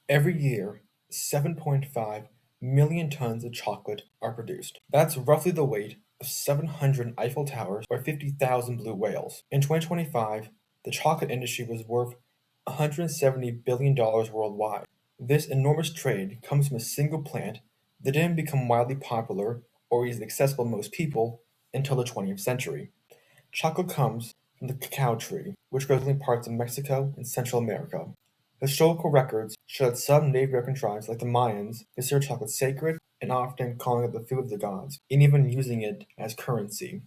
Every year, 7.5 million tons of chocolate are produced. That's roughly the weight of 700 Eiffel Towers or 50,000 blue whales. In 2025, the chocolate industry was worth $170 billion worldwide. This enormous trade comes from a single plant that didn't become widely popular or easily accessible to most people until the 20th century. Chocolate comes from the cacao tree, which grows in parts of Mexico and Central America. Historical records show that some Native American tribes, like the Mayans, considered chocolate sacred and often calling it the food of the gods, and even using it as currency.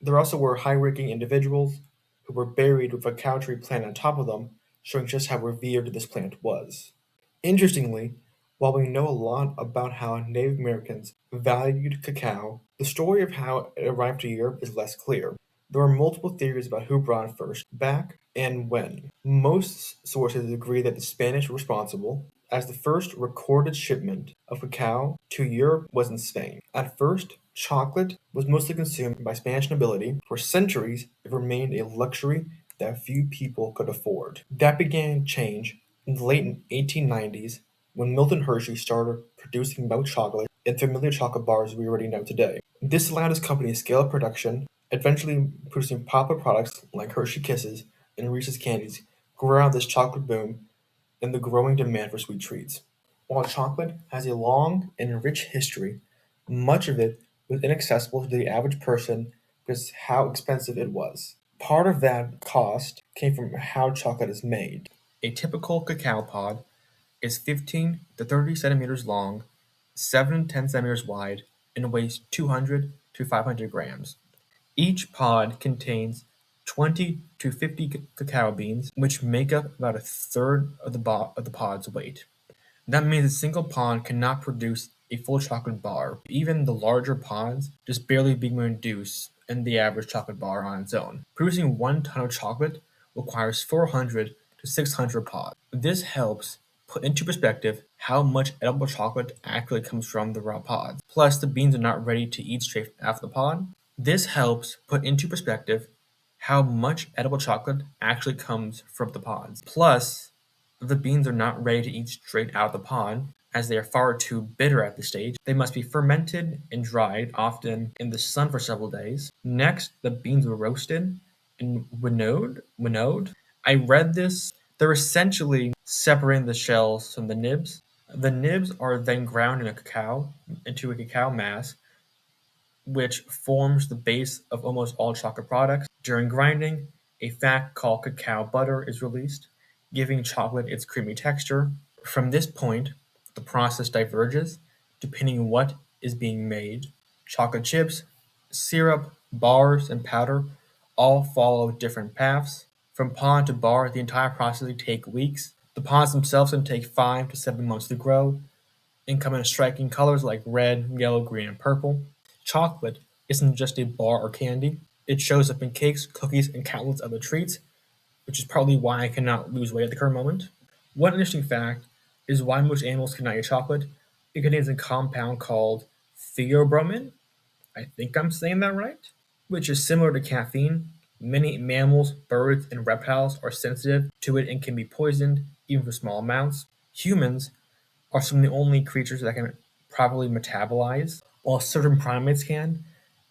There also were high-ranking individuals who were buried with a cacao tree plant on top of them, showing just how revered this plant was. Interestingly, while we know a lot about how Native Americans valued cacao, the story of how it arrived to Europe is less clear. There are multiple theories about who brought it first back and when. Most sources agree that the Spanish were responsible, as the first recorded shipment of cacao to Europe was in Spain. At first, chocolate was mostly consumed by Spanish nobility. For centuries, it remained a luxury that few people could afford. That began to change in the late 1890s when Milton Hershey started producing milk chocolate and familiar chocolate bars we already know today. This allowed his company to scale up production, eventually producing popular products like Hershey Kisses and Reese's Candies, grew out of this chocolate boom and the growing demand for sweet treats. While chocolate has a long and rich history, much of it was inaccessible to the average person because of how expensive it was. Part of that cost came from how chocolate is made. A typical cacao pod is 15 to 30 centimeters long, 7 to 10 centimeters wide, and weighs 200 to 500 grams. Each pod contains 20 to 50 cacao beans, which make up about a third of the pod's weight. That means a single pod cannot produce a full chocolate bar. Even the larger pods just barely being reduced in the average chocolate bar on its own. Producing 1 ton of chocolate requires 400 to 600 pods. This helps put into perspective how much edible chocolate actually comes from the raw pods. Plus, the beans are not ready to eat straight after the pod. This helps put into perspective how much edible chocolate actually comes from the pods. Plus, the beans are not ready to eat straight out of the pod, as they are far too bitter at this stage. They must be fermented and dried, often in the sun for several days. Next, the beans are roasted and winnowed. I read this. They're essentially separating the shells from the nibs. The nibs are then ground into a cacao mass, which forms the base of almost all chocolate products. During grinding, a fat called cacao butter is released, giving chocolate its creamy texture. From this point, the process diverges depending on what is being made. Chocolate chips, syrup, bars, and powder all follow different paths. From pod to bar, the entire process can take weeks. The pods themselves can take 5 to 7 months to grow and come in striking colors like red, yellow, green, and purple. Chocolate isn't just a bar or candy. It shows up in cakes, cookies, and countless other treats, which is probably why I cannot lose weight at the current moment. One interesting fact is why most animals cannot eat chocolate. It contains a compound called theobromine. I think I'm saying that right, which is similar to caffeine. Many mammals, birds, and reptiles are sensitive to it and can be poisoned, even for small amounts. Humans are some of the only creatures that can properly metabolize. While certain primates can,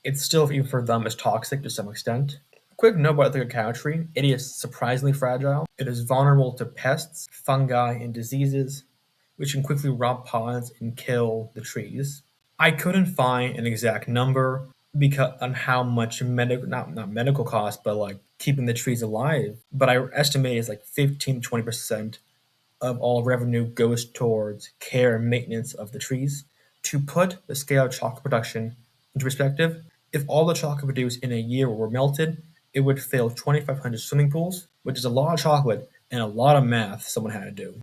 it still, even for them, is toxic to some extent. Quick note about the cacao tree: it is surprisingly fragile. It is vulnerable to pests, fungi, and diseases, which can quickly rob pods and kill the trees. I couldn't find an exact number because on how much not medical costs, but like keeping the trees alive. But I estimate it's like 15 to 20% of all revenue goes towards care and maintenance of the trees. To put the scale of chocolate production into perspective, if all the chocolate produced in a year were melted, it would fill 2,500 swimming pools, which is a lot of chocolate and a lot of math someone had to do.